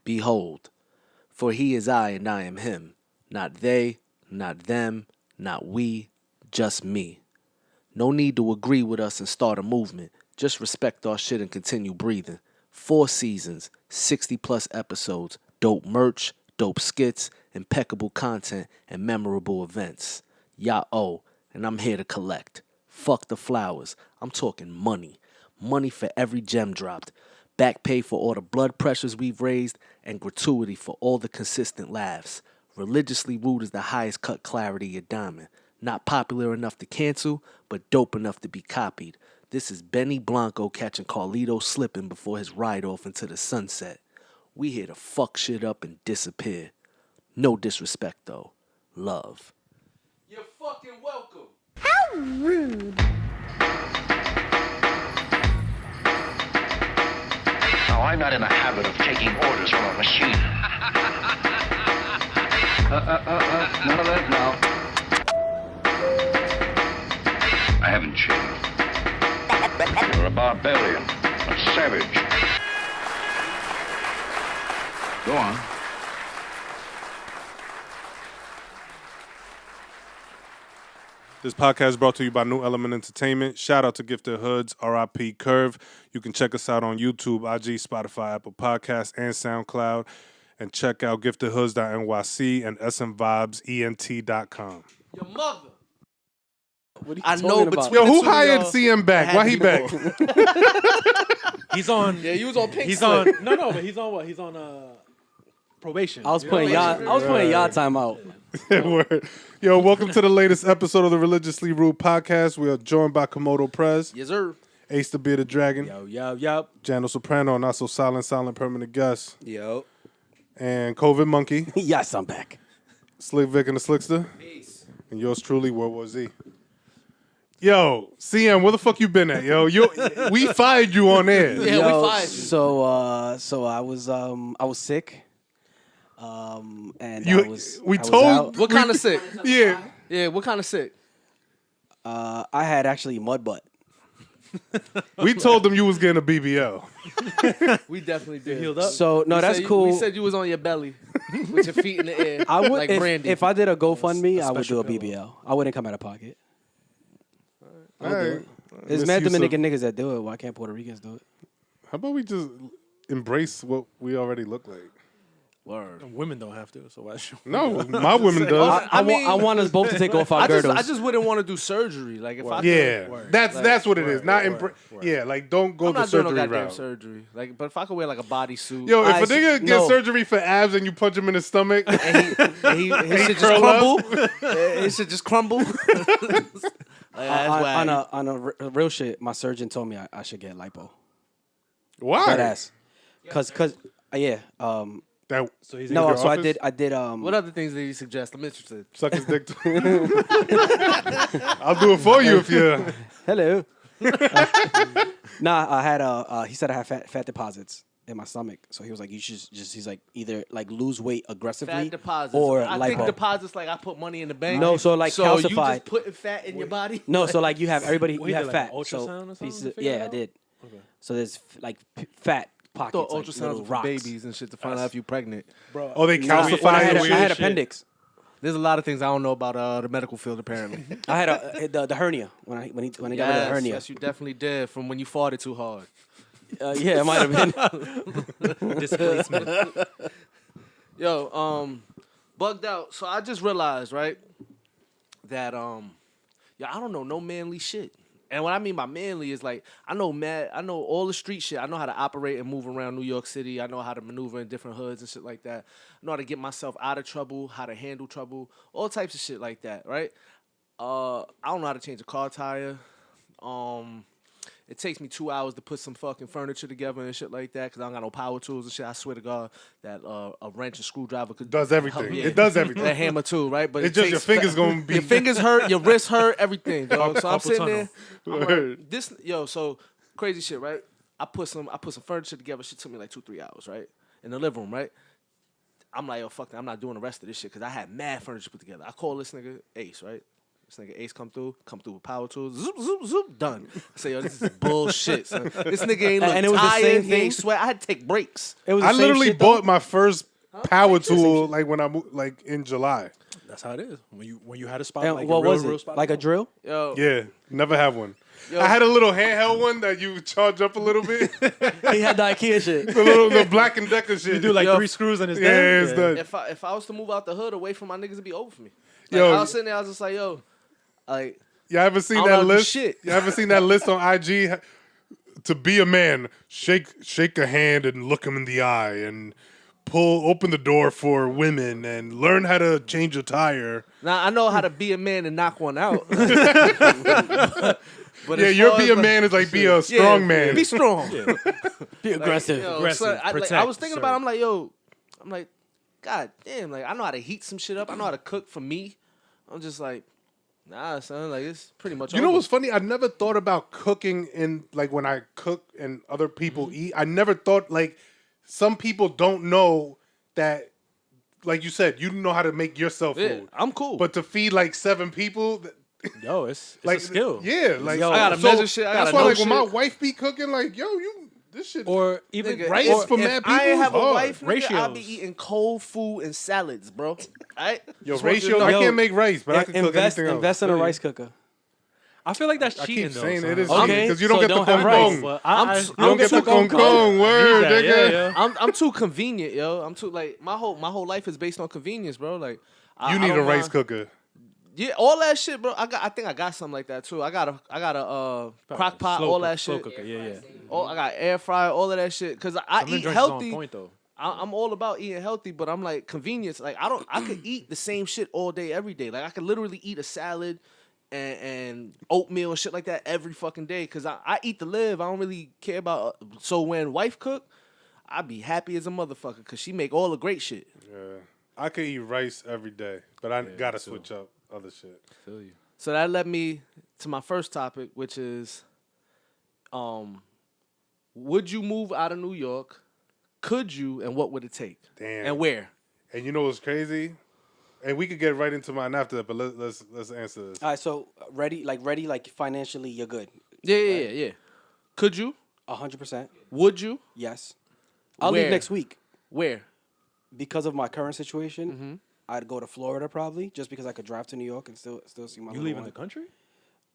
Behold, for he is I and I am him. Not they, not them, not we, just me. No need to agree with us and start a movement. Just respect our shit and continue breathing. 4 seasons, 60 plus episodes, dope merch, dope skits, impeccable content, and memorable events. Y'all, and I'm here to collect. Fuck the flowers. I'm talking money. Money for every gem dropped. Back pay for all the blood pressures we've raised, and gratuity for all the consistent laughs. Religiously rude is the highest cut clarity of diamond. Not popular enough to cancel, but dope enough to be copied. This is Benny Blanco catching Carlito slipping before his ride off into the sunset. We here to fuck shit up and disappear. No disrespect though. Love. You're fucking welcome. How rude. Now, I'm not in the habit of taking orders from a machine. None of that now. I haven't changed. You're a barbarian, a savage. Go on. This podcast is brought to you by New Element Entertainment. Shout out to Gifted Hoods, RIP Curve. You can check us out on YouTube, IG, Spotify, Apple Podcasts, and SoundCloud. And check out giftedhoods.nyc and smvibesent.com. Your mother. What are you I talking know about? between Yo, the who two of hired y'all, CM back? it had Why to he be back? more. He's on. Yeah, he was on Pink He's Slip. on. No, but he's on what? He's on probation. I was putting y'all time out. Word. Yo, welcome to the latest episode of the Religiously Rude podcast. We are joined by Komodo Prez, Yes, sir. Ace the Bearded Dragon, Yo. Jano Soprano, not so silent permanent guest, Yo. and COVID Monkey, Yes, I'm back. Slick Vic and the Slickster, and yours truly, World War Z. Yo, CM, where the fuck you been at, yo? We fired you on air. Yeah, Yo, we fired you. So I was sick. And You- I was we I was told- out. What kind of sick? Yeah. Yeah, what kind of sick? I had actually mud butt. We told them you was getting a BBL. We definitely did. healed up. So no, that's cool. We said you was on your belly with your feet in the air. I would like Brandy. if I did a GoFundMe, I would do special a BBL. I wouldn't come out of pocket. All right. There's mad Dominican niggas that do it. Why can't Puerto Ricans do it? How about we just embrace what we already look like? Word. Women don't have to, so why should No, my women does. I want us both to take off our girdles. I just wouldn't want to do surgery. Like if I Yeah, could, that's what it is. Not yeah, like don't go I'm the not doing no surgery goddamn route. surgery. Like, but if I could wear like a bodysuit, Yo, if I a nigga see. gets No. surgery for abs and you punch him in the stomach, and he his shit just curl up? crumble. His shit just crumble. on a real shit, my surgeon told me I should get lipo. why? That ass. Cause yeah. That So he's No, your so office? I did What other things did you suggest? I'm interested. suck his dick. I'll do it for you if you. hello. Nah, I had he said I had fat deposits in my stomach. So he was like, you should he's like either like lose weight aggressively Fat deposits. or I lipo. think deposits like I put money in the bank. No, so like so you calcified. just putting fat in your body. No, so like you have everybody Well, you he have did, like, fat. an So ultrasound or something pieces to of, figure it yeah, I out? did. Okay. So there's like fat I pockets, thought like ultrasounds little were for rocks. babies and shit to find out if you're pregnant. Bro, Oh, they Nah, calcify when I had, the I weird had shit. appendix. There's a lot of things I don't know about the medical field apparently. I had the hernia when he got rid of the hernia. Yes, you definitely did from when you farted too hard. Yeah, it might have been. displacement. Yo, bugged out. So I just realized, right, that I don't know no manly shit. And what I mean by manly is like I know all the street shit. I know how to operate and move around New York City. I know how to maneuver in different hoods and shit like that. I know how to get myself out of trouble, how to handle trouble, all types of shit like that, right? I don't know how to change a car tire. It takes me 2 hours to put some fucking furniture together and shit like that because I don't got no power tools and shit. I swear to God that a wrench and screwdriver could Does everything. Yeah. It does everything. That hammer too, right? But It's just your fingers gonna be. your fingers hurt, your wrists hurt, everything, dog. So I'm Carpal sitting tunnel. there. I'm like, so crazy shit, right? I put some furniture together. Shit took me like 2-3 hours, right? In the living room, right? I'm like, yo, fuck that. I'm not doing the rest of this shit because I had mad furniture put together. I call this nigga Ace, right? This nigga Ace come through with power tools. Zoop, zoop, zoop, done. I say, yo, this is bullshit, son. This nigga ain't look And it was the tired. same He ain't thing? sweat. I had to take breaks. It was the I same literally shit, though? bought my first power tool like when I moved, like in July. That's how it is. When you had a spot And like what a real, was real it? spot. Like a drill? Yo, Yeah, never have one. Yo. I had a little handheld one that you charge up a little bit. He had the IKEA shit. the Black and Decker shit. You do like Yo, 3 screws and it's yeah, done. it's done. if I was to move out the hood away from my niggas, it'd be over for me. Like, Yo. I was sitting there, I was just like, yo, like, You haven't seen I don't that know how to do list? shit. You haven't seen that list on IG? To be a man, shake a hand and look him in the eye, and open the door for women, and learn how to change a tire. now I know how to be a man and knock one out. But Yeah, as your far be as, a like, man is like be a strong yeah, man. Be strong. Be aggressive. Yo, Aggressive, son, I protect, was thinking serve. about it, I'm like, God damn, like I know how to heat some shit up. I know how to cook for me. I'm just like, nah, son, like it's pretty much You know over. what's funny? I never thought about cooking in like when I cook and other people eat. I never thought like some people don't know that. Like you said, you know how to make yourself Yeah, food, I'm cool. but to feed like 7 people, Yo, it's like a skill. Yeah, like Yo, I gotta so measure shit, I that's gotta why, know like, when my shit. wife be cooking, like, yo, this shit. Or even Nigga, rice if, for if mad I people ain't have is a hard. wife, nigga, I be Ratios. eating cold food and salads, bro. Alright? Yo, Just want you to ratio. know. I Yo, can't make rice, but I can cook anything else. Invest in a rice cooker. I feel like that's I cheating keep though. saying son. it is Okay, because you don't so get the don't have kong rice. But I'm I t- You don't get the kong kong. Word, that, nigga. yeah. I'm too convenient, yo. I'm too like my whole life is based on convenience, bro. Like I You need don't a rice mind- cooker. Yeah, all that shit, bro. I think I got something like that too. I got a crock pot, Slow all cook- that slow shit. cooker, yeah. I got air fryer, all of that shit. Cause I Some of them eat joints is on healthy. point though. I'm all about eating healthy, but I'm like convenience. Like I could eat the same shit all day, every day. Like I could literally eat a salad and oatmeal and shit like that every fucking day. Cause I eat to live. I don't really care about. So when wife cook, I be happy as a motherfucker. Cause she make all the great shit. Yeah, I could eat rice every day, but I gotta switch up other shit. Feel you. So that led me to my first topic, which is, would you move out of New York? Could you, and what would it take? Damn. And where? And you know what's crazy? And we could get right into mine after that, but let's answer this. All right, so ready, like financially, you're good. Yeah. Could you? 100%. Would you? Yes. I'll Where? leave next week Where? because of my current situation. Mm-hmm. I'd go to Florida probably just because I could drive to New York and still see my. You little leaving one. the country?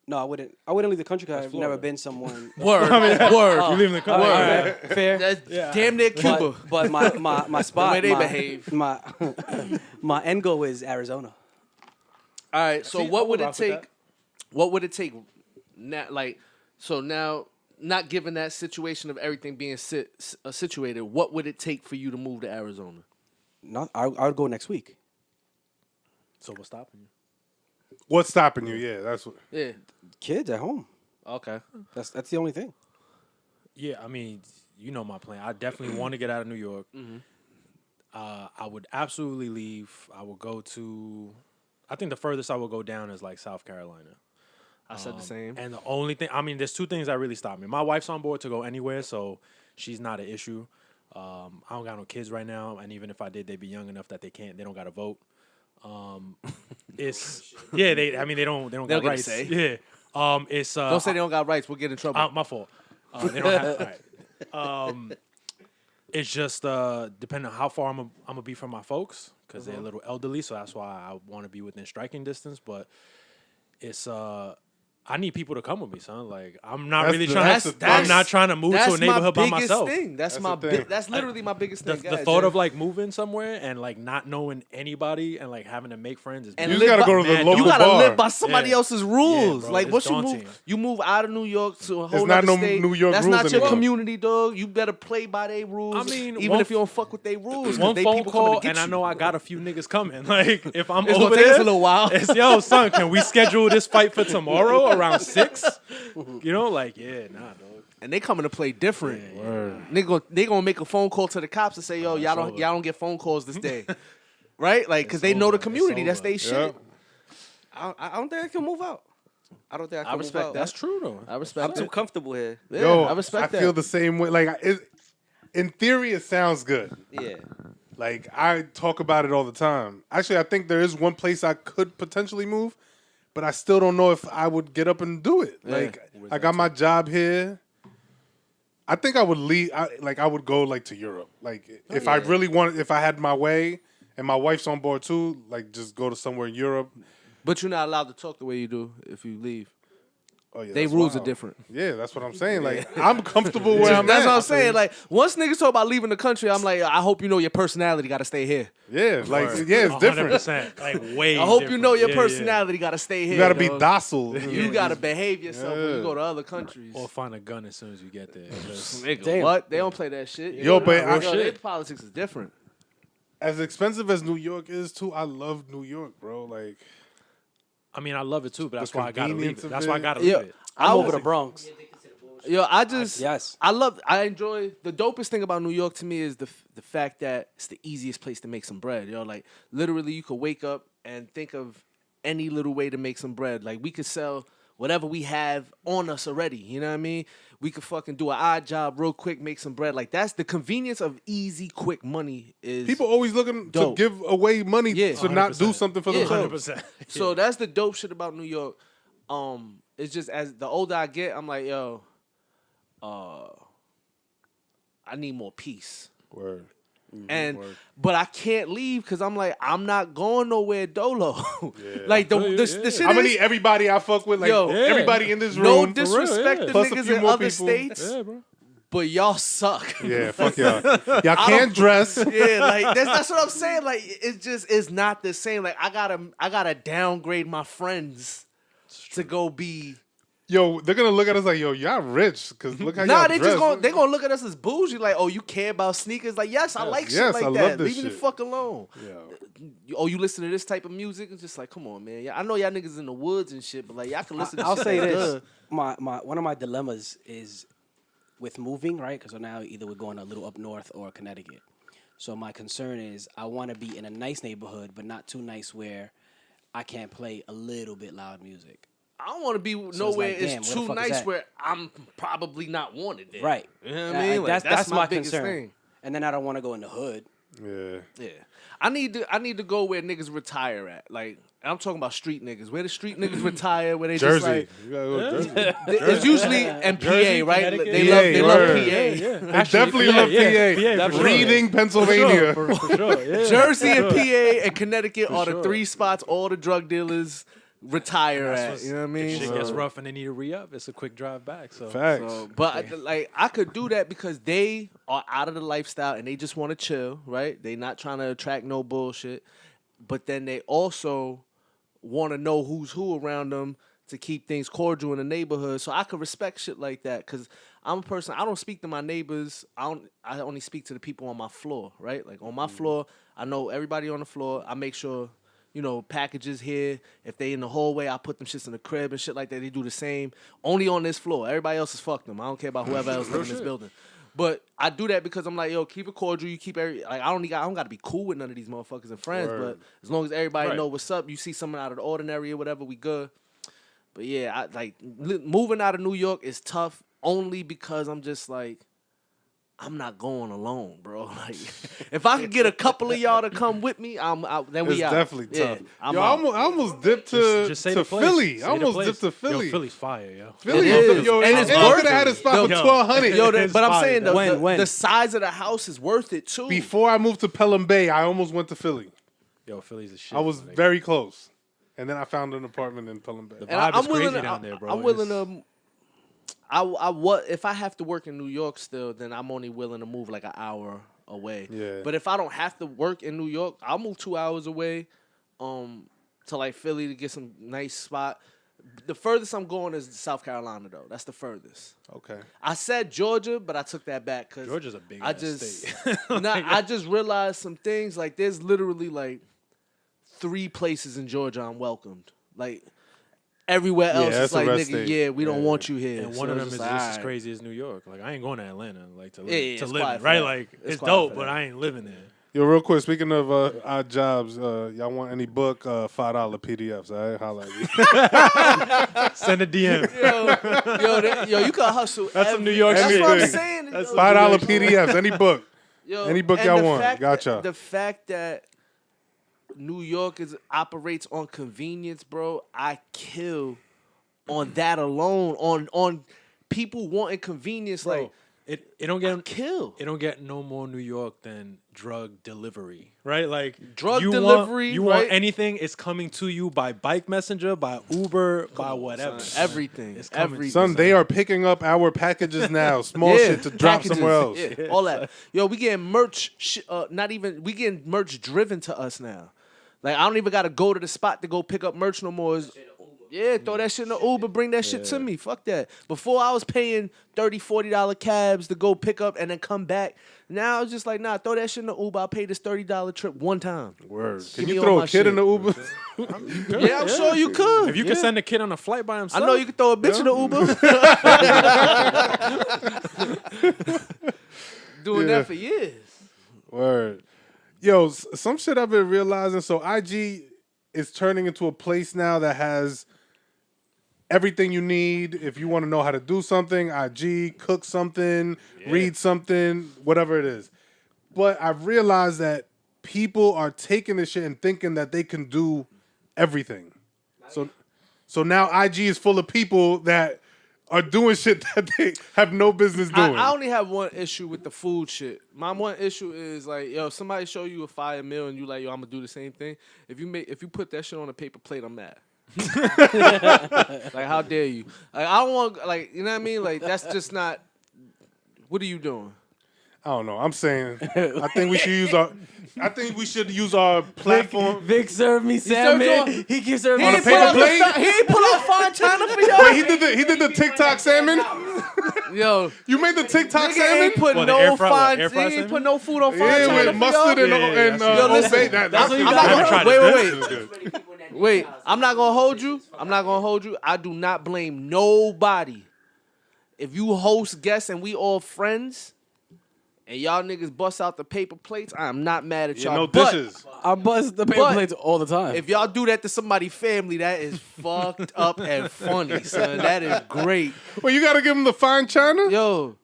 No, I wouldn't. I wouldn't leave the country because I've never Florida. been someone. Word. Word. You leaving the country? All right, fair. That's damn near Cuba. But my spot, way they my, behave. my my end goal is Arizona. All right. So See, what I would would it rock with take? that. What would it take? Now, now, not given that situation of everything being situated, what would it take for you to move to Arizona? Not. I would go next week. So what's stopping you? What's stopping you? Yeah, that's what. Yeah. Kids at home. Okay. That's the only thing. Yeah, I mean, you know my plan. I definitely want to get out of New York. I would absolutely leave. I would go to. I think the furthest I would go down is like South Carolina. I said the same. And the only thing, I mean, there's 2 things that really stop me. My wife's on board to go anywhere, so she's not an issue. I don't got no kids right now, and even if I did, they'd be young enough that they don't got to vote. It's yeah, they don't They'll got get a rights. say. Yeah, it's Don't say they don't got rights. We'll get in trouble. my fault. They don't have right. It's just depending on how far I'm gonna be from my folks because they're a little elderly, so that's why I want to be within striking distance. But it's I need people to come with me, son. Like I'm not That's really the- trying. that's To, the I'm thing. not trying to move to a neighborhood by myself. Thing. That's my the thing. that's literally my biggest The, thing. the thought of like moving somewhere and like not knowing anybody and like having to make friends is and You big. just live gotta by- go to the man, local you gotta bar. live by somebody Yeah. else's rules. Yeah, bro, like it's once daunting. you move out of New York to a whole not other no state. New York that's rules not your anymore. community, dog. You better play by their rules. I mean, even one- if you don't fuck with their rules. 'cause One they phone people coming call to get and I you. know I got a few niggas coming. Like if I'm It's over gonna take there, us a little while. It's yo son. Can we schedule this fight for tomorrow around 6? You know, like yeah, nah, dog. And they coming to play different. They gonna make a phone call to the cops and say, "Yo, y'all don't get phone calls this day." Right? Like, because they know the over. It's community. That's over. they shit. Yep. I don't think I can move out. I don't think I can respect move out. that. That's true though. I respect I'm too it. comfortable here. Yeah, Yo, I respect that. feel the same way. Like, in theory, it sounds good. Yeah. Like, I talk about it all the time. Actually, I think there is one place I could potentially move, but I still don't know if I would get up and do it. Like I got my job here. I think I would leave. I would go like to Europe. Like if I really wanted, if I had my way, and my wife's on board too, like just go to somewhere in Europe. But you're not allowed to talk the way you do if you leave. Oh yeah, They that's rules wild. are different. Yeah, that's what I'm saying. Like I'm comfortable where I'm That's at. what I'm saying. Like once niggas talk about leaving the country, I'm like, I hope you know your personality got to stay here. Yeah, like it's different. 100%, like way. I hope you know your different. personality got to stay here. You gotta be dog. docile. You gotta behave yourself when you go to other countries. Or find a gun as soon as you get there. 'cause Nigga, Damn. what? They don't play that shit. Yo, but I- their politics is different. As expensive as New York is too, I love New York, bro. Like I mean, I love it too, but that's The why I gotta leave convenience it. of That's why I it. gotta leave Yeah. it. I'm over the Bronx. Yo, Yes. I enjoy the dopest thing about New York to me is the fact that it's the easiest place to make some bread. Yo, like literally, you could wake up and think of any little way to make some bread. Like we could sell whatever we have on us already. You know what I mean? We could fucking do an odd job real quick, make some bread. Like that's the convenience of easy, quick money. Is people always looking Dope. to give away money Yeah. to not do 100%. something for Yeah. themselves. 100%. So that's the dope shit about New York. It's just as the older I get, I'm like, yo, I need more peace. Word. But I can't leave because I'm like, I'm not going nowhere dolo. Like the shit I'm gonna is, need everybody I fuck with, like Yo, everybody in this room. no disrespect to Plus a niggas few in more other people. states, Yeah, bro. but y'all suck. Yeah, fuck y'all. Y'all can't dress. Yeah, like that's what I'm saying. Like it's not the same. Like I gotta downgrade my friends to go be. Yo, they're gonna look at us like, yo, y'all rich, cause look how Nah, y'all they dress. gonna look at us as bougie. Like, oh, you care about sneakers? Like, yes, I like shit Yes, like I love that. this Leave me the shit. fuck alone. Yeah. Oh, you listen to this type of music? It's just like, come on, man. Yeah, I know y'all niggas in the woods and shit, but like y'all can listen to I'll shit say like this: that. my one of my dilemmas is with moving, right? Because now either we're going a little up north or Connecticut. So my concern is I want to be in a nice neighborhood, but not too nice where I can't play a little bit loud music. I don't want to be it's nowhere like, damn, it's where the too fuck is nice that? where I'm probably not wanted there. Right. You know what I mean? Like, That's my biggest concern. thing. And then I don't want to go in the hood. Yeah. Yeah. I need to go where niggas retire at. Like I'm talking about street niggas. Where the street niggas retire, where they just Jersey. like You gotta go to Jersey. it's usually and PA, Jersey, right? Connecticut. They love word. PA. They definitely love PA. for sure. Reading, Pennsylvania. For sure, yeah. Jersey and PA and Connecticut are the three spots all the drug dealers retire at. You know what I mean? Shit gets rough and they need to re-up. It's a quick drive back. So Facts. So, but like I could do that because they are out of the lifestyle and they just want to chill, right? They not trying to attract no bullshit, but then they also want to know who's who around them to keep things cordial in the neighborhood. So I could respect shit like that because I'm a person. I don't speak to my neighbors. I only speak to the people on my floor, right? Like on my floor, I know everybody on the floor. I make sure. You know, packages here. If they in the hallway, I put them shits in the crib and shit like that. They do the same. Only on this floor. Everybody else is fuck them. I don't care about whoever else lives in this building. But I do that because I'm like, yo, keep it cordial. You keep I don't got to be cool with none of these motherfuckers and friends. Word. But as long as everybody Right. know what's up, you see someone out of the ordinary or whatever, we good. But yeah, moving out of New York is tough only because I'm just like. I'm not going alone, bro. Like, if I could get a couple of y'all to come with me, then we It's out. definitely Yeah, tough. I'm Yo, I out. almost dipped to just say the place. Philly. Say I the almost place. dipped to Philly. Yo, Philly's fire, yo. Philly, It is. yo, And it's I worth could have had a it. spot for Yo. 1,200. Yo, It's but I'm fire, saying though. When? the size of the house is worth it too. Before I moved to Pelham Bay, I almost went to Philly. Yo, Philly's a shit. I was my nigga. very close, and then I found an apartment in Pelham Bay. and vibe is I'm willing crazy to, down there, bro. I'm willing It's- to. If I have to work in New York still, then I'm only willing to move like an hour away. Yeah. But if I don't have to work in New York, I'll move 2 hours away, to like Philly to get some nice spot. The furthest I'm going is South Carolina though. That's the furthest. Okay. I said Georgia, but I took that back because Georgia's a big I ass just state. I just realized some things. Like there's literally like 3 places in Georgia I'm welcomed. Like everywhere else, that's it's a like red nigga, state. yeah, we don't Yeah. want you here. And So one of it's them is just just like, as alright. crazy as New York. Like I ain't going to Atlanta like to live, Yeah, yeah, to it's live quiet in, for right? that. Like It's it's quiet dope, for but that. I ain't living there. Yo, real quick, speaking of odd jobs, y'all want any book, $5 PDFs, all right? Holla at me. Send a DM. Yo, you can hustle. That's some New York That's shit. what I'm Everything. saying. That's yo. some $5 PDFs, any book. Yo, Any book and y'all the want. fact Gotcha. The fact that New York operates on convenience, bro, I kill on that alone. On people wanting convenience, Bro, like it don't get kill. It don't get no more New York than drug delivery, right? Like Drug you delivery, you want right? anything, it's coming to you by bike messenger, by Uber, by whatever. Son, everything, It's coming. everything. Son, they are picking up our packages now. Small shit to drop packages, somewhere else. Yeah, all that. Yo, we getting merch. We getting merch driven to us now. Like I don't even gotta go to the spot to go pick up merch no more. Yeah, throw that shit in the Uber, bring that shit to me. Fuck that. Before I was paying $30, $40 cabs to go pick up and then come back. Now it's just like, nah, throw that shit in the Uber. I'll pay this $30 trip one time. Word. Give Can me you all throw my a kid in shit. the Uber? Yeah, I'm sure you could. If you can send a kid on a flight by I himself, know you can throw a bitch in the Uber. Doing that for years. Word. Yo, some shit I've been realizing. So IG is turning into a place now that has everything you need. If you want to know how to do something, IG, cook something, read something, whatever it is. But I've realized that people are taking this shit and thinking that they can do everything. So now IG is full of people that are doing shit that they have no business doing. I only have one issue with the food shit. My one issue is like, yo, if somebody show you a fire meal and you like, yo, I'm gonna do the same thing. If you put that shit on a paper plate, I'm mad. Like, how dare you? Like, I don't want, like, you know what I mean? Like, that's just not. What are you doing? I don't know. I'm saying I think we should use our platform. Vic served me salmon. He keeps serving On me a paper plate? He ain't pull out fine china for y'all. Wait, he did the TikTok salmon? Yo, You made the TikTok nigga salmon? ain't put What, the no air fry- what, fine. air He fry ain't salmon? put no food on fine Yeah, china with for mustard y'all. and Yeah, Yo, Old listen, Bay. That's what you I'm got. not I haven't gonna, tried wait, this. wait, This wait. Wait, I'm not gonna hold you. I'm not gonna hold you. I do not blame nobody. If you host guests and we all friends, and y'all niggas bust out the paper plates, I'm not mad at Yeah, y'all. no But dishes. I buzz the paper But plates all the time. if y'all do that to somebody's family, that is fucked up and funny, son. That is great. Well, you got to give him the fine china? Yo,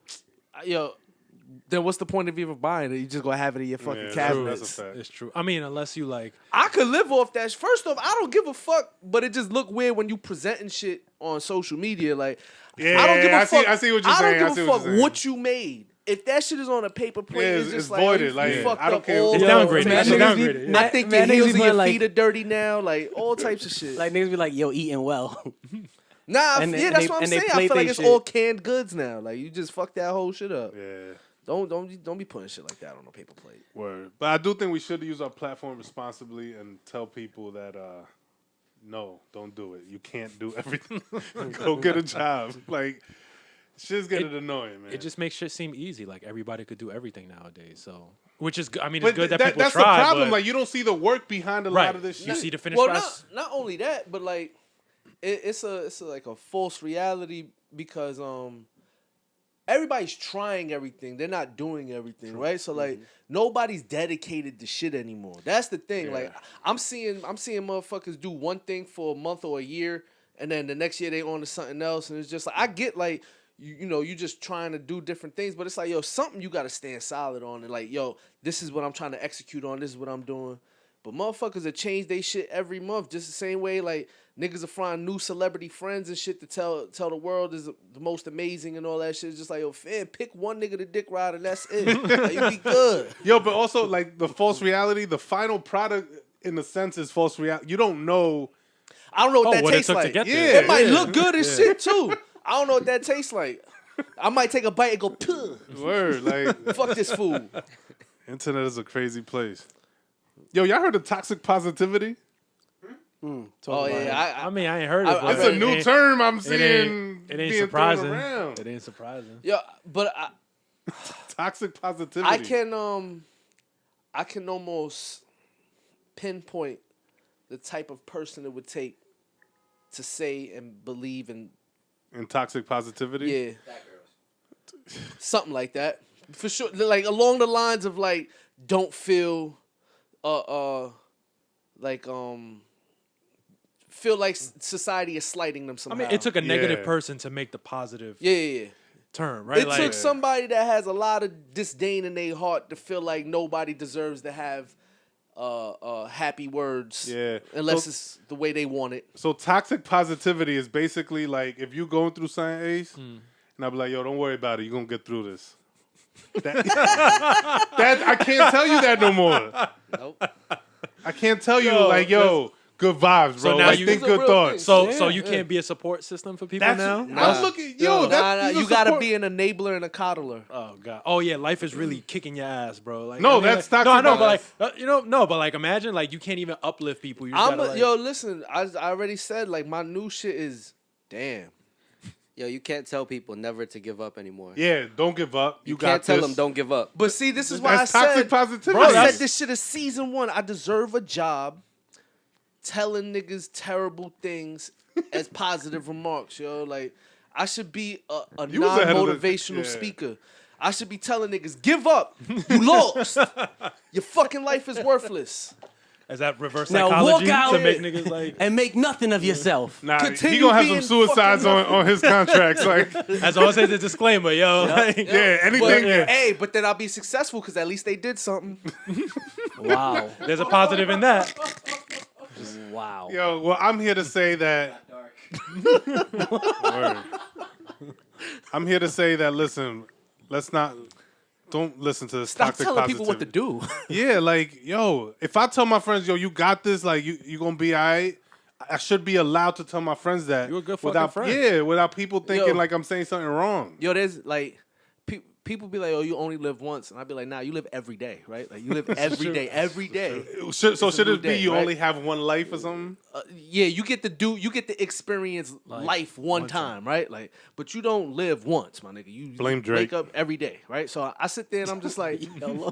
then what's the point of even buying it? You just gonna have it in your fucking Yeah, cabinets. that's a fact. It's true. I mean, unless you like, I could live off that. First off, I don't give a fuck, but it just look weird when you presenting shit on social media. Like, Yeah, I don't give a I see- fuck. I see what you're I saying. I don't see give what a fuck you're saying. what you made. If that shit is on a paper plate, Yeah, it's it's just like voided. you Like, fucked I don't up care. all It's the- downgraded. Man, It's niggas downgraded. be- I think your Man, niggas heels be and your putting, like- feet are dirty now. Like all types of shit. like niggas be like, yo, eating well. Nah, and yeah, they- that's what I'm and they saying. I plate feel like they it's shit. all canned goods now. Like you just fucked that whole shit up. Yeah, Don't be putting shit like that on a paper plate. word. But I do think we should use our platform responsibly and tell people that, no, don't do it. You can't do everything. Go get a job. Like, shit's getting annoying, man. it just makes shit seem easy. Like everybody could do everything nowadays. So, which is, I mean, But it's good that people that's try. the problem. But, like, you don't see the work behind a right, lot of this you shit. see the finished Well, press. not only that, but like it's like a false reality because everybody's trying everything. They're not doing everything, right? So like nobody's dedicated to shit anymore. That's the thing. Yeah. Like I'm seeing motherfuckers do one thing for a month or a year, and then the next year they on to something else, and it's just like I get like you know you just trying to do different things, but it's like yo something you got to stand solid on, and like yo this is what I'm trying to execute on. This is what I'm doing. But motherfuckers that change they shit every month, just the same way like niggas are finding new celebrity friends and shit to tell the world is the most amazing and all that shit. It's just like, yo, fam, pick one nigga to dick ride and that's it. Like, you be good. Yo, but also, like, the false reality, the final product, in a sense, is false reality. You don't know. I don't know what that what it tastes took to like. get Yeah, there. It might look good as shit too. I don't know what that tastes like. I might take a bite and go, "Puh, Word. Like, fuck this food. internet is a crazy place. Yo, y'all heard of toxic positivity? Oh yeah, I mean, I ain't heard it. I- but It's a read- new it term I'm ain't- seeing It ain't being surprising. thrown around. It ain't surprising. yeah, but Toxic positivity. I can almost pinpoint the type of person it would take to say and believe in And toxic positivity? yeah, something like that for sure. Like along the lines of like, don't feel, feel like society is slighting them I somehow. mean, it took a negative Yeah. person to make the positive yeah. term, right? It took somebody that has a lot of disdain in their heart to feel like nobody deserves to have happy words. Yeah. Unless So- it's the way they want it. So toxic positivity is basically like if you going through something, Ace, and I'll be like, yo, don't worry about it. You're going to get through this. That I can't tell you that no more. Nope. I can't tell you, Yo, like, yo, good vibes, bro. So now like, you- think These are good real thoughts. things. So you can't be a support system for people That's, now? I'm looking, yo, Nah, that's you gotta be an enabler and a coddler. Oh god. Oh yeah, life is really kicking your ass, bro. Like No, that's like, toxic. No, I know, but like but like imagine like you can't even uplift people. You just gotta, like, Yo, listen, I already said like my new shit is damn. Yo, you can't tell people never to give up anymore. Yeah, don't give up. You got can't tell this. them don't give up. But see, this is why That's I toxic said positivity. I that's- said this shit is season 1. I deserve a job telling niggas terrible things as positive remarks, yo. Like I should be a You was ahead of the- non-motivational yeah. speaker. I should be telling niggas, give up. You lost. Your fucking life is worthless. is that reverse Now psychology walk out to make niggas like and make nothing of yourself. Nah, Continue he gonna have some being suicides fucking on his contracts. Like, as always say the disclaimer, yo. Like, yeah, But, anything. hey, but then I'll be successful because at least they did something. Wow. there's a positive in that. Wow. Yo, well, I'm here to say that. Word. I'm here to say that. Listen, don't listen to this Stop toxic telling people what to positivity. do. Yeah, like, yo, if I tell my friends, yo, you got this, like, you gonna be all right, I should be allowed to tell my friends that. You're a good fucking without, friend. Yeah, without people thinking Yo. like I'm saying something wrong. Yo, there's like people be like, "Oh, you only live once," and I'd be like, "Nah, you live every day, right? Like you live every day, every day." So It's a should new it be day, you right? only have one life or something? Yeah, you get to experience life one time, right? Like, but you don't live once, my nigga. You Blame Drake. wake up every day, right? So I sit there and I'm just like,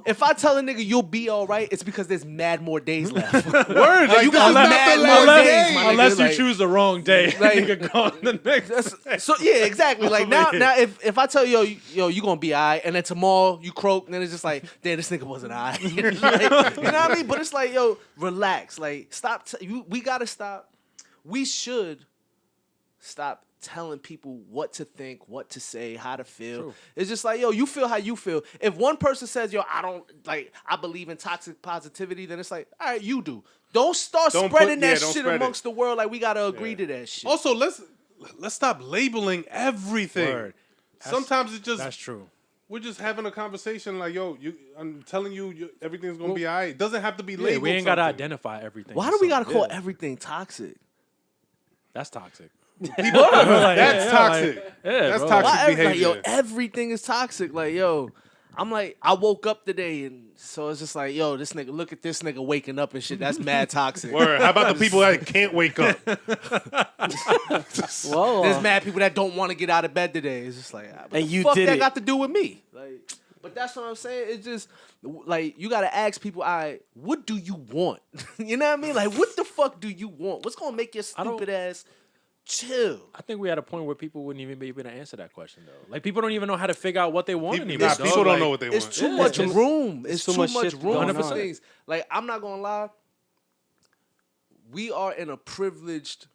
if I tell a nigga you'll be all right, it's because there's mad more days left. Word, Like, you got this is not mad the more last days, day. my nigga. Unless you like- choose the wrong day, like- nigga go on the next. day. So yeah, exactly. Like now, Man. if I tell you, yo, you gonna be alright, and then tomorrow you croak, and then it's just like, damn, this nigga wasn't alright. Like, you know what I mean? But it's like, yo, relax. Like, stop. We gotta stop. We should stop telling people what to think, what to say, how to feel. True. It's just like, yo, you feel how you feel. If one person says, yo, I believe in toxic positivity, then it's like, all right, you do. Don't start Don't spreading put- that yeah, don't shit spread it. amongst the world. Like we gotta agree to that shit. Also, let's stop labeling everything. Word. Sometimes it's just That's true. we're just having a conversation like, yo, I'm telling you, everything's gonna be alright. It doesn't have to be Yeah, labeled. we ain't gotta something. identify everything. Why as do we gotta something. call Yeah. everything toxic? That's toxic. That's toxic. That's bro. toxic Why like, behavior. yo, everything is toxic. Like, yo, I'm like, I woke up today, and so it's just like, yo, this nigga, look at this nigga waking up and shit. That's mad toxic. Word. How about the people that can't wake up? Whoa. There's mad people that don't want to get out of bed today. It's just like, what And the you fuck did that it. got to do with me? Like, but that's what I'm saying. It's just like you gotta ask people, what do you want? You know what I mean? Like, what the fuck do you want? What's gonna make your don't- stupid ass chill? I think we're at a point where people wouldn't even be able to answer that question though. Like people don't even know how to figure out what they want anymore. Nah, dog. people don't Like, know what they want. It's too Yeah, much it's- room. It's too too much much shit room going for on. things. Like, I'm not gonna lie. We are in a privileged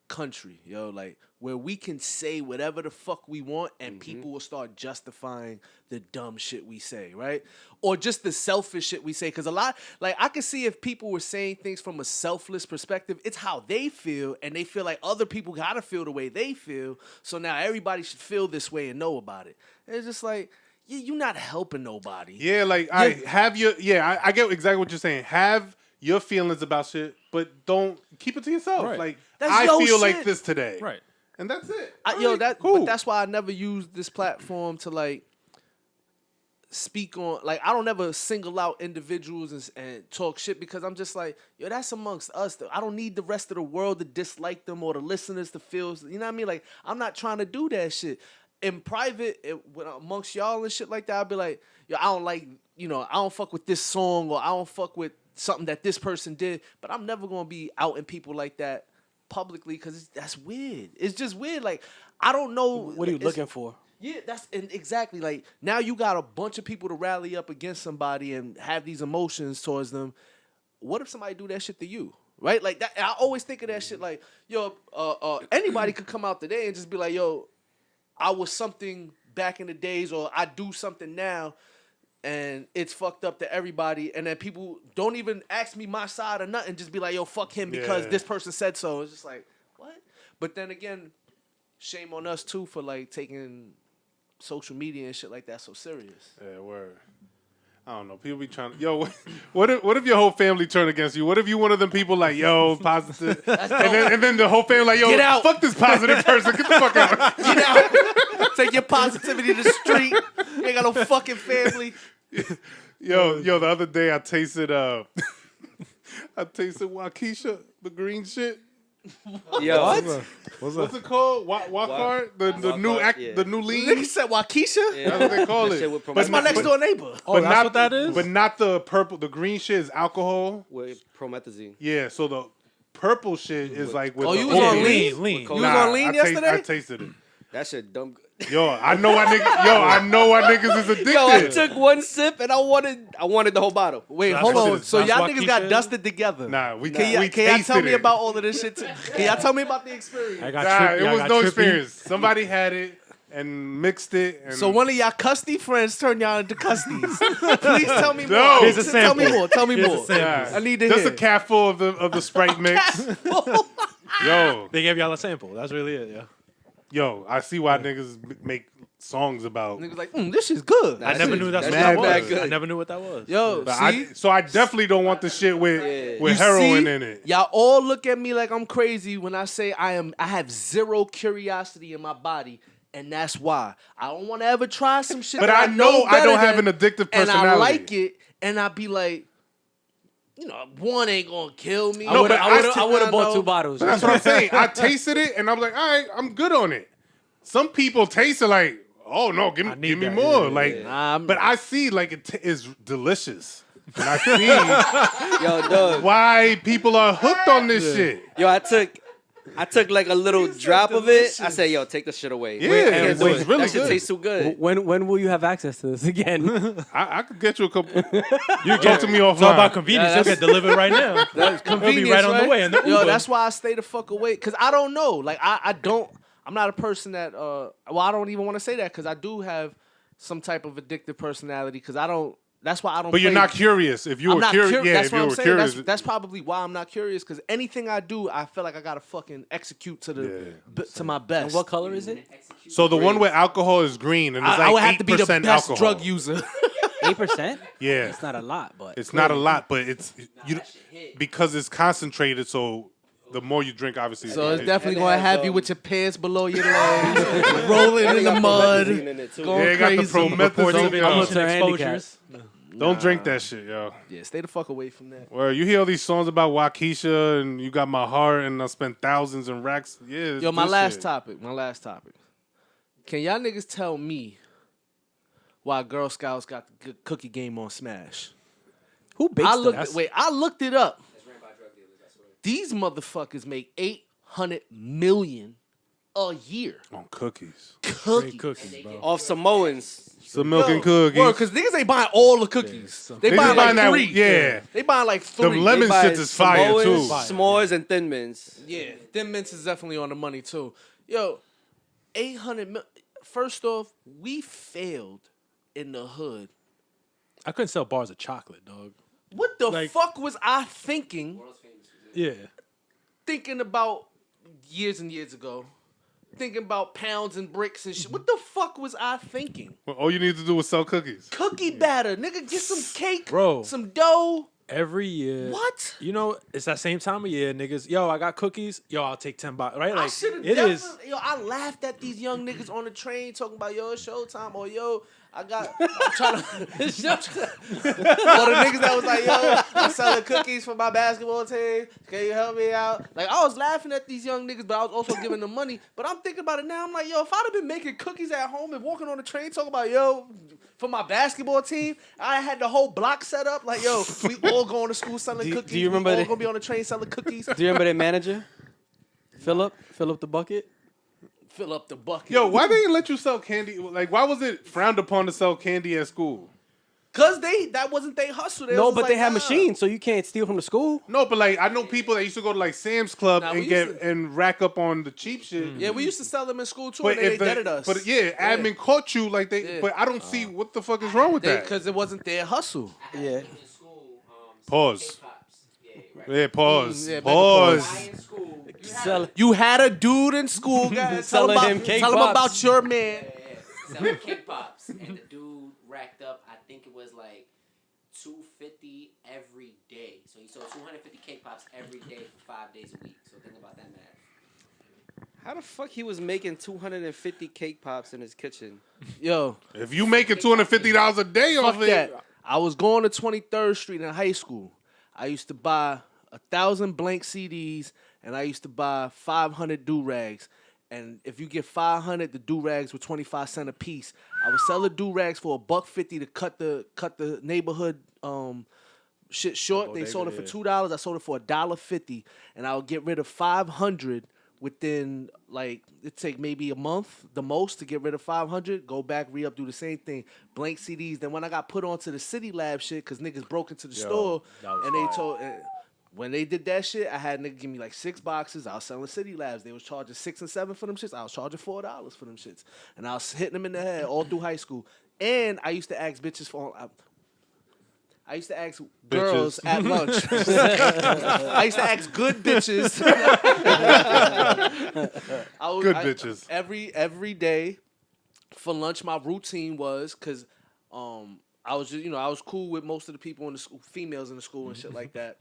country, yo. Like, where we can say whatever the fuck we want, and people will start justifying the dumb shit we say, right? Or just the selfish shit we say. Because a lot, like, I can see if people were saying things from a selfless perspective, it's how they feel, and they feel like other people gotta feel the way they feel. So now everybody should feel this way and know about it. And it's just like, you're not helping nobody. Yeah, like I have your I get exactly what you're saying. Have your feelings about shit, but don't keep it to yourself. Right. Like That's I your feel like shit. this today. Right. And that's it. But that's why I never use this platform to like speak on. Like, I don't ever single out individuals and talk shit because I'm just like, yo, that's amongst us. I don't need the rest of the world to dislike them or the listeners to feel. You know what I mean? Like, I'm not trying to do that shit. In private, when amongst y'all and shit like that, I'll be like, yo, I don't like, I don't fuck with this song, or I don't fuck with something that this person did. But I'm never gonna be outing people like that publicly because that's weird. It's just weird. Like, I don't know. What are you It's- looking for? Yeah, exactly. Like, now you got a bunch of people to rally up against somebody and have these emotions towards them. What if somebody do that shit to you? Right? Like that. I always think of that shit like, yo, anybody could come out today and just be like, yo, I was something back in the days, or I do something now. and it's fucked up to everybody, and then people don't even ask me my side or nothing, just be like, yo, fuck him because Yeah. this person said so. It's just like, what? But then again, shame on us too for like taking social media and shit like that so serious. Yeah, word. I don't know. People be trying to. Yo, what if your whole family turn against you? What if you one of them people like, yo, positive, and then the whole family like, yo, Get out. fuck this positive person, get the fuck out. Get out. Take your positivity to the street. You ain't got no fucking family. Yo, the other day I tasted Wokesha, the green shit. Yo, What's it called? Walk hard. The new hard, yeah. the new lean. Nigga said Wokesha? That's what they call That it. shit with That's my promethazine. next door neighbor. Oh, that's not, what that is? But not the purple. The green shit is alcohol. With promethazine. Yeah. So the purple shit is like with. Oh, the you was opium. on lean? lean. You was on lean yesterday? I tasted it. That shit dumb good. Yo, I know why niggas is addicted. Yo, I took one sip and I wanted the whole bottle. Wait, That's hold what on. it is. So That's y'all what niggas Keisha got is? dusted together. Nah, we Can y'all tasted tell me it. about all of this shit? Can y'all tell me about the experience? I got Nah, trippy. it I was got no trippy. experience. Somebody had it and mixed it. And So one of y'all custy friends turned y'all into custies. Please tell me more. No. Here's a Tell me sample. more. Tell me Here's a more. sample. Nah, I need to just hear. a cap full of the Sprite mix. Yo, They gave y'all a sample. That's really it, yeah. yo, I see why niggas make songs about. Niggas like, this shit's good. I never knew that's what mad that bad was. good. I never knew what that was. Yo, But see? so I definitely don't want the shit with You heroin see? in it. Y'all all look at me like I'm crazy when I say I have zero curiosity in my body, and that's why I don't want to ever try some shit. But that I know I better don't have than, an addictive and I personality. like it, and I be like, one ain't gonna kill me. No, but I would have bought 2 bottles. That's what I'm saying. I tasted it and I was like, all right, I'm good on it. Some people taste it like, oh no, give need me that. more. Yeah, like, Nah, but I see like it is delicious, and I see Yo, dog. why people are hooked on this shit. Yo, I took like a little drop of it. I said, yo, take this shit away. Yeah, I can't do it's it. really That shit good. tastes so good. When will you have access to this again? I could get you a couple. You talk to me offline. It's all about convenience. Yeah, It'll get delivered right now. That's It'll convenient, be right on the way in the Yo, Uber. that's why I stay the fuck away, because I don't know. Like, I'm not a person that, I don't even want to say that, because I do have some type of addictive personality, because that's why I don't But you're play- not curious. If you I'm were not curious, curious. yeah, That's if what you I'm were saying. curious, That's probably why I'm not curious, because anything I do, I feel like I gotta fucking execute to to my best. And what color is it? so the one with alcohol is green, and it's I like would have to be the 8% best alcohol. drug user. 8%? Yeah, It's not a lot, but it's not a lot, but it's because it's concentrated. So the more you drink, obviously, So it's it- definitely And it gonna has, have you with your pants below your legs, rolling in the mud, Promethazine in it, too. going Yeah, it got the crazy. Reports of promethazine. indecent I'm gonna exposures. Don't drink that shit, yo. Yeah, stay the fuck away from that. Well, you hear all these songs about Wokesha and you got my heart and I spent thousands and racks. Yeah, it's Yo, my this last shit. topic. Can y'all niggas tell me why Girl Scouts got the good cookie game on Smash? who bakes I them? looked it up. These motherfuckers make $800 million a year. On cookies. Cookies. Cookies, bro. Off Samoans. Some milk and cookies. Word, because niggas ain't buying all the cookies. They They buying just like buying that- 3. yeah. They buying like 3. Them lemon They buy shits is fire, Samoans, too. S'mores and Thin Mints. Yeah, Thin Mints is definitely on the money too. Yo, 800 mil. First off, we failed in the hood. I couldn't sell bars of chocolate, dog. What the Like- fuck was I thinking Yeah. about years and years ago? Thinking about pounds and bricks and shit. What the fuck was I thinking? Well, all you need to do is sell cookies. Cookie batter, nigga. Get some cake, Bro. some dough. Every year. What? You know, it's that same time of year, niggas. Yo, I got cookies. Yo, I'll take 10 bucks. Right? I Like, should have it definitely. is. Yo, I laughed at these young niggas on the train talking about yo, it's showtime, or yo, I'm trying to. Or the niggas that was like, yo, I'm selling cookies for my basketball team. Can you help me out? Like, I was laughing at these young niggas, but I was also giving them money. But I'm thinking about it now. I'm like, yo, if I'd have been making cookies at home and walking on the train talking about, yo, for my basketball team, I had the whole block set up. Like, yo, we all going to school selling cookies. do you remember we all the- gonna be on the train selling cookies. Do you remember that manager? Philip the bucket? Fill up the bucket. Yo, why they didn't let you sell candy? Like, why was it frowned upon to sell candy at school? Cause that wasn't their hustle. No, was but like, they have nah. machines, so you can't steal from the school. No, but like I know people that used to go to like Sam's Club Nah, we and used to- and rack up on the cheap shit. Yeah, we used to sell them in school too, But and they if deaded us. but yeah, admin caught you like they. Yeah. But I don't see what the fuck is wrong with that. Because it wasn't their hustle. Yeah. Pause. Yeah, pause. Yeah, make a Pause. You had a dude in school, guys. Tell Selling him him cake tell him pops. about your man. Selling cake pops, and the dude racked up. I think it was like $250 every day. So he sold 250 cake pops every day for 5 days a week. So think about that math. How the fuck he was making 250 cake pops in his kitchen? Yo, If you making $250 a day fuck off it, that. I was going to 23rd Street in high school. I used to buy 1,000 blank CDs, and I used to buy 500 do-rags. And if you get 500, the do-rags were 25 cents a piece. I would sell the do-rags for $1.50 to cut the neighborhood shit short. They sold it for $2. I sold it for $1.50, and I would get rid of 500 within, like, it'd take maybe a month, the most, to get rid of 500, go back, re-up, do the same thing. Blank CDs. Then when I got put onto the City Lab shit, because niggas broke into the store, and they told... when they did that shit, I had niggas give me like 6 boxes. I was selling City Labs. They was charging 6 and 7 for them shits. I was charging $4 for them shits. And I was hitting them in the head all through high school. And I used to ask bitches for... I used to ask girls at lunch. I used to ask good bitches. bitches. Every day for lunch, my routine was, because I was just, I was cool with most of the people in the school, females in the school and shit like that.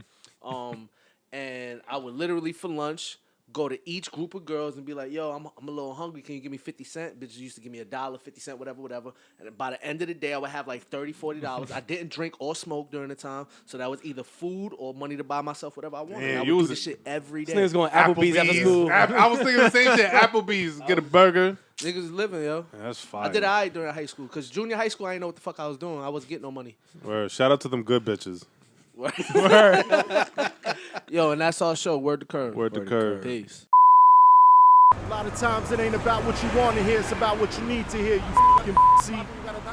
And I would literally for lunch go to each group of girls and be like, yo, I'm a little hungry. Can you give me 50 cents? Bitches used to give me $1, 50 cents, whatever. And by the end of the day, I would have like $30, $40. I didn't drink or smoke during the time. So that was either food or money to buy myself whatever I wanted. Man, I would you do was this shit every day. This nigga's going Applebee's after school. I was thinking the same shit. Applebee's, get a burger. Niggas living, yo. That's fine. I did all right during high school. Because junior high school, I didn't know what the fuck I was doing. I wasn't getting no money. Word. Shout out to them good bitches. Yo, and that's our show. Word to Curve. Word to Curve. Peace. A lot of times it ain't about what you want to hear, it's about what you need to hear, you fucking see.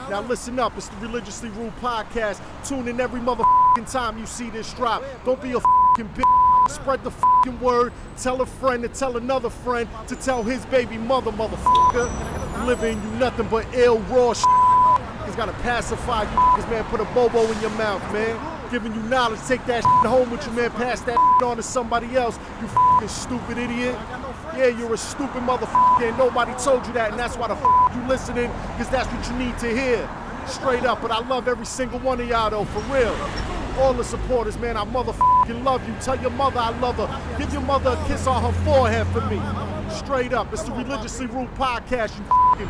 Now listen up, it's the Religiously Rude Podcast. Tune in every motherfucking time you see this drop. Don't be a fucking bitch. Spread the fucking word. Tell a friend to tell another friend to tell his baby mother, motherfucker. Living you nothing but ill, raw shit. He's gotta pacify you, cause man, put a bobo in your mouth, man. Giving you knowledge, take that shit home with you, man. Pass that shit on to somebody else, you fucking stupid idiot. Yeah, you're a stupid motherfucker, and nobody told you that, and that's why the fuck you listening, because that's what you need to hear. Straight up, but I love every single one of y'all, though, for real. All the supporters, man, I motherfucking love you. Tell your mother I love her. Give your mother a kiss on her forehead for me. Straight up, it's the Religiously Rude Podcast, you fucking